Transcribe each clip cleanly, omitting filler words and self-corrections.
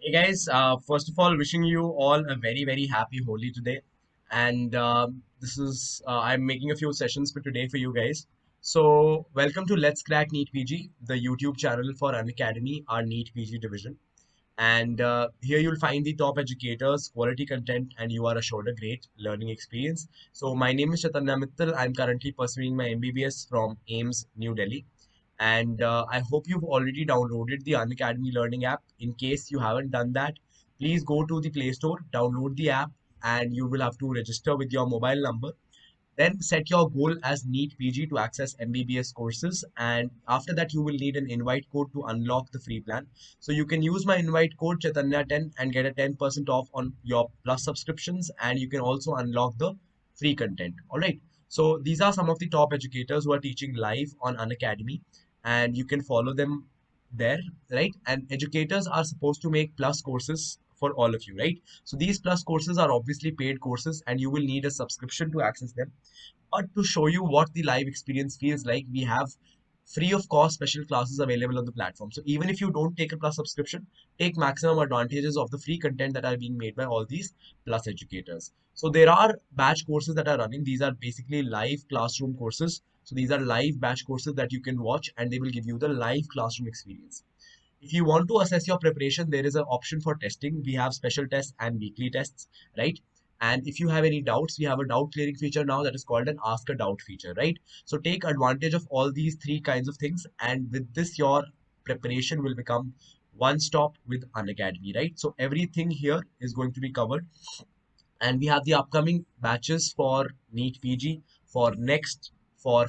Hey guys, first of all, wishing you all a very happy Holi today. And this is I'm making a few sessions for today for you guys. So welcome to Let's Crack NEET PG, the YouTube channel for Unacademy, our NEET PG division. And here you'll find the top educators, quality content, and you are assured a great learning experience. So my name is Chetanya Mittal. I'm currently pursuing my MBBS from AIMS, New Delhi. And I hope you've already downloaded the Unacademy Learning app. In case you haven't done that, please go to the Play Store, download the app, and you will have to register with your mobile number. Then set your goal as NEET PG to access MBBS courses. And after that, you will need an invite code to unlock the free plan. So you can use my invite code Chetanya10 and get a 10% off on your plus subscriptions. And you can also unlock the free content. All right. So these are some of the top educators who are teaching live on Unacademy, and you can follow them there, right? And educators are supposed to make plus courses for all of you, right? So these plus courses are obviously paid courses, and you will need a subscription to access them. But to show you what the live experience feels like, we have free of cost special classes available on the platform. So even if you don't take a plus subscription, take maximum advantages of the free content that are being made by all these plus educators. So there are batch courses that are running. These are basically live classroom courses. So these are live batch courses that you can watch, and they will give you the live classroom experience. If you want to assess your preparation, there is an option for testing. We have special tests and weekly tests, right? And if you have any doubts, we have a doubt clearing feature now that is called an ask a doubt feature, right? So take advantage of all these three kinds of things, and with this your preparation will become one stop with Unacademy, right? So everything here is going to be covered, and we have the upcoming batches for NEET PG, for Next, for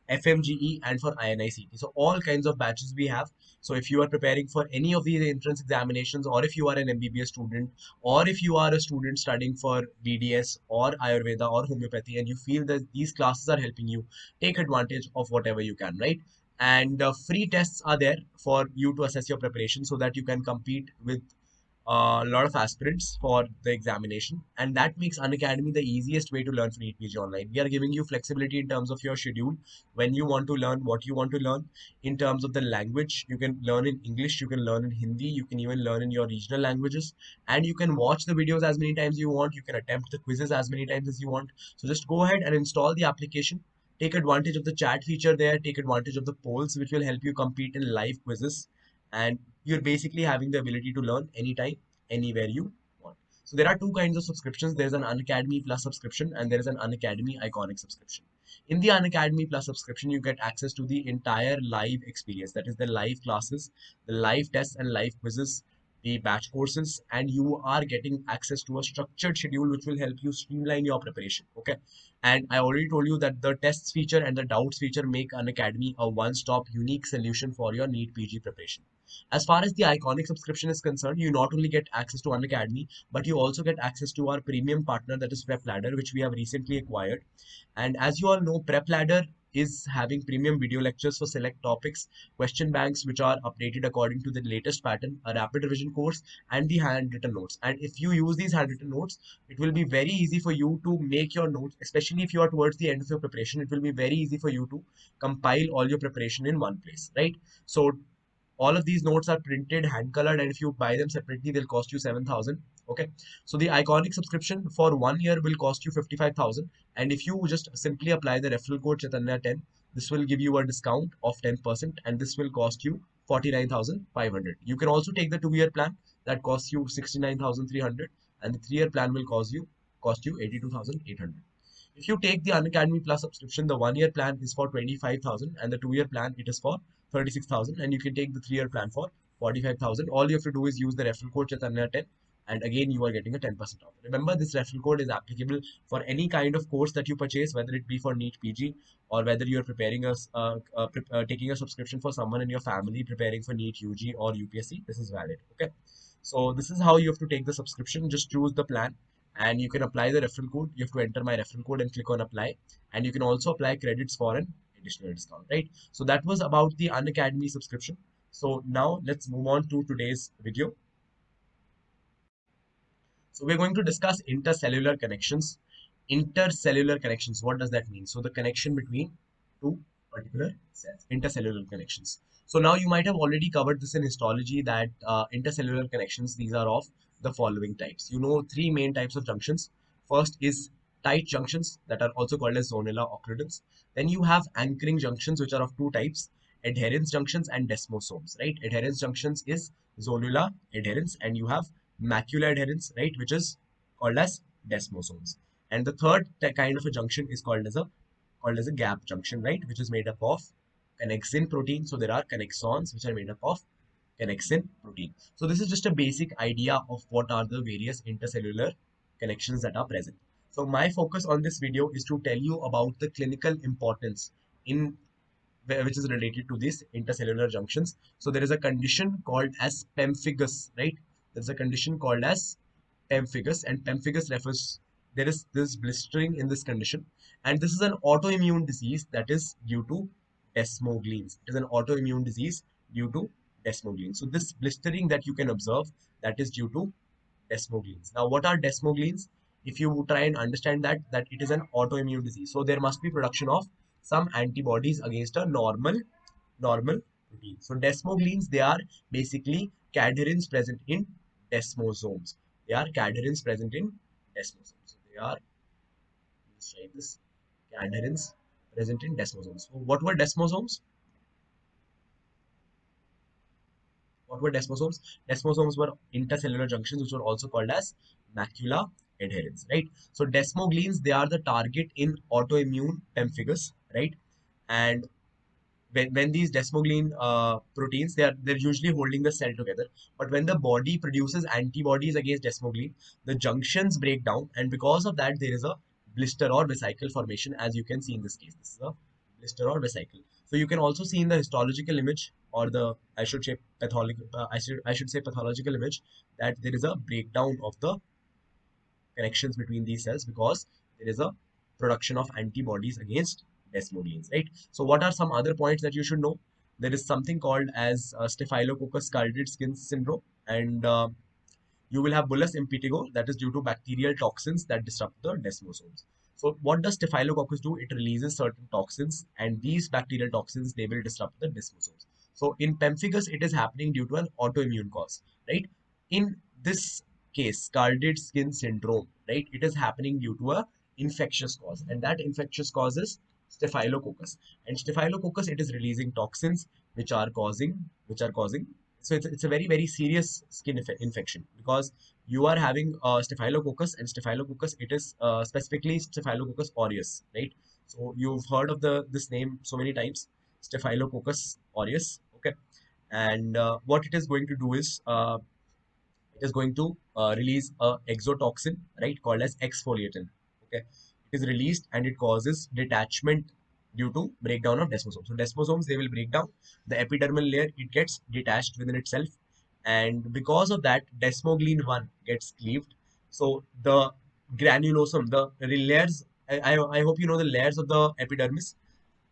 FMGE, and for INICT. So all kinds of batches we have. So if you are preparing for any of these entrance examinations, or if you are an MBBS student, or if you are a student studying for BDS or Ayurveda or homeopathy, and you feel that these classes are helping you, take advantage of whatever you can, right? And free tests are there for you to assess your preparation so that you can compete with a lot of aspirants for the examination, and that makes Unacademy the easiest way to learn for NEET PG online. We are giving you flexibility in terms of your schedule when you want to learn, what you want to learn. In terms of the language, you can learn in English, you can learn in Hindi, you can even learn in your regional languages, and you can watch the videos as many times you want. You can attempt the quizzes as many times as you want. So just go ahead and install the application. Take advantage of the chat feature there. Take advantage of the polls, which will help you compete in live quizzes, and you're basically having the ability to learn anytime, anywhere you want. So there are two kinds of subscriptions. There's an Unacademy Plus subscription, and there is an Unacademy Iconic subscription. In the Unacademy Plus subscription, you get access to the entire live experience. That is the live classes, the live tests and live quizzes, the batch courses, and you are getting access to a structured schedule which will help you streamline your preparation. Okay. And I already told you that the tests feature and the doubts feature make Unacademy a one-stop unique solution for your NEET PG preparation. As far as the Iconic subscription is concerned, you not only get access to Unacademy, but you also get access to our premium partner, that is Prep Ladder, which we have recently acquired. And as you all know, Prep Ladder is having premium video lectures for select topics, question banks which are updated according to the latest pattern, a rapid revision course, and the handwritten notes. And if you use these handwritten notes, it will be very easy for you to make your notes, especially if you are towards the end of your preparation. It will be very easy for you to compile all your preparation in one place, right? So all of these notes are printed hand colored, and if you buy them separately they'll cost you 7,000. Okay, so the Iconic subscription for 1 year will cost you 55,000, and if you just simply apply the referral code Chetanya10, this will give you a discount of 10%, and this will cost you 49,500. You can also take the 2 year plan that costs you 69,300, and the 3 year plan will cost you 82,800. If you take the Unacademy Plus subscription, the 1 year plan is for 25,000, and the 2 year plan it is for 36,000, and you can take the 3 year plan for 45,000. All you have to do is use the referral code Chetanya10, and again you are getting a 10% off. Remember, this referral code is applicable for any kind of course that you purchase, whether it be for NEET PG or whether you are preparing taking a subscription for someone in your family preparing for NEET UG or UPSC. This is valid. Okay, so this is how you have to take the subscription. Just choose the plan, and you can apply the referral code. You have to enter my referral code and click on apply, and you can also apply credits for an additional discount, right? So that was about the Unacademy subscription. So now let's move on to today's video. So we're going to discuss intercellular connections. Intercellular connections, what does that mean? So the connection between two particular cells, intercellular connections. So now you might have already covered this in histology that intercellular connections, these are of the following types. You know three main types of junctions. First is tight junctions that are also called as zonula occludens. Then you have anchoring junctions which are of two types, adherence junctions and desmosomes, right? Adherence junctions is zonula adherence and you have macula adherence, right, which is called as desmosomes. And the third kind of a junction is called as a gap junction, right, which is made up of connexin protein. So there are connexons which are made up of connexin protein. So this is just a basic idea of what are the various intercellular connections that are present. So my focus on this video is to tell you about the clinical importance in which is related to these intercellular junctions. So there is a condition called as pemphigus, right? There's a condition called as pemphigus, and pemphigus refers there is this blistering in this condition, and this is an autoimmune disease that is due to desmogleins. It is an autoimmune disease due to desmogleins. So this blistering that you can observe, that is due to desmogleins. Now, what are desmogleins? If you try and understand that it is an autoimmune disease, so there must be production of some antibodies against a normal protein. So desmogleins, they are basically cadherins present in desmosomes. They are cadherins present in desmosomes. So they are, let's try this, cadherins present in desmosomes. So what were desmosomes? What were desmosomes? Desmosomes were intercellular junctions, which were also called as macula adherens, right? So desmogleins, they are the target in autoimmune pemphigus, right? And when these desmoglein proteins, they're usually holding the cell together, but when the body produces antibodies against desmoglein, the junctions break down, and because of that there is a blister or vesicle formation, as you can see in this case. This is a blister or vesicle. So you can also see in the histological image, or the I should say pathological I should say pathological image, that there is a breakdown of the connections between these cells because there is a production of antibodies against desmogleins, right? So what are some other points that you should know? There is something called as Staphylococcus scalded skin syndrome, and you will have bullous impetigo, that is due to bacterial toxins that disrupt the desmosomes. So what does staphylococcus do? It releases certain toxins, and these bacterial toxins, they will disrupt the desmosomes. So in pemphigus, it is happening due to an autoimmune cause, right? In this case, scalded skin syndrome, right, it is happening due to a infectious cause, and that infectious cause is staphylococcus. And staphylococcus, it is releasing toxins which are causing so it's a very very serious skin infection, because you are having staphylococcus, and staphylococcus, it is specifically staphylococcus aureus, right? So you've heard of this name so many times, staphylococcus aureus, okay? And what it is going to do is it is going to release a exotoxin, right, called as exfoliatin, okay? It is released and it causes detachment due to breakdown of desmosomes. So desmosomes, they will break down, the epidermal layer, it gets detached within itself, and because of that desmoglein 1 gets cleaved. So the granulosome, the layers, I hope you know the layers of the epidermis.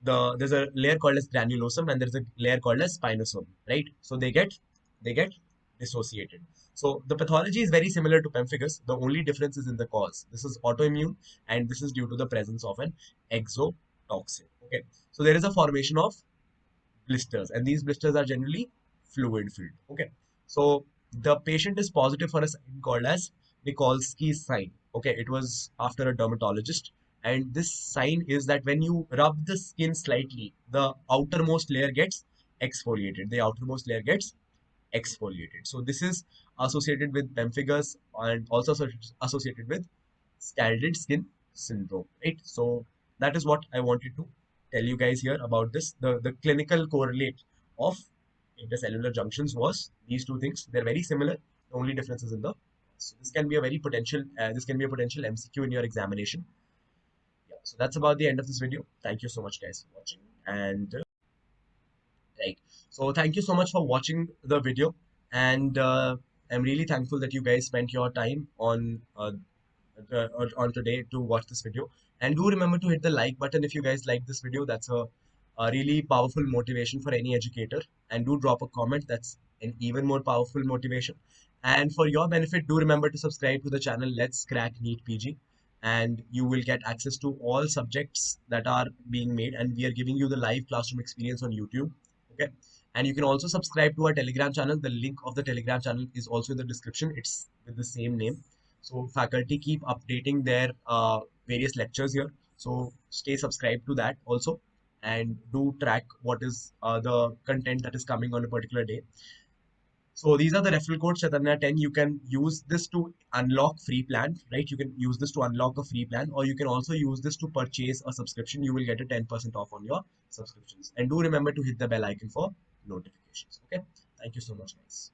There's a layer called as granulosome and there's a layer called as spinosome, right? So they get dissociated. So the pathology is very similar to pemphigus. The only difference is in the cause. This is autoimmune, and this is due to the presence of an exotoxin. Okay, so there is a formation of blisters, and these blisters are generally fluid filled. Okay, so the patient is positive for a sign called as Nikolsky's sign. Okay, it was after a dermatologist, and this sign is that when you rub the skin slightly, the outermost layer gets exfoliated. The outermost layer gets exfoliated. So this is associated with pemphigus and also associated with scalded skin syndrome, right? So that is what I wanted to tell you guys here about this. The clinical correlate of intercellular junctions was these two things. They're very similar. The only difference is in the, so this can be a very potential MCQ in your examination. Yeah, so that's about the end of this video. Thank you so much guys for watching, and right. So thank you so much for watching the video, and I'm really thankful that you guys spent your time on today to watch this video. And do remember to hit the like button if you guys like this video. That's a really powerful motivation for any educator. And do drop a comment. That's an even more powerful motivation. And for your benefit, do remember to subscribe to the channel Let's Crack NEET PG, and you will get access to all subjects that are being made, and we are giving you the live classroom experience on YouTube. Okay, And you can also subscribe to our Telegram channel. The link of the Telegram channel is also in the description. It's with the same name. So faculty keep updating their various lectures here. So stay subscribed to that also, and do track what is the content that is coming on a particular day. So these are the referral codes Chetanya 10. You can use this to unlock free plan, right? You can use this to unlock a free plan, or you can also use this to purchase a subscription. You will get a 10% off on your subscriptions. And do remember to hit the bell icon for notifications. Okay. Thank you so much, guys.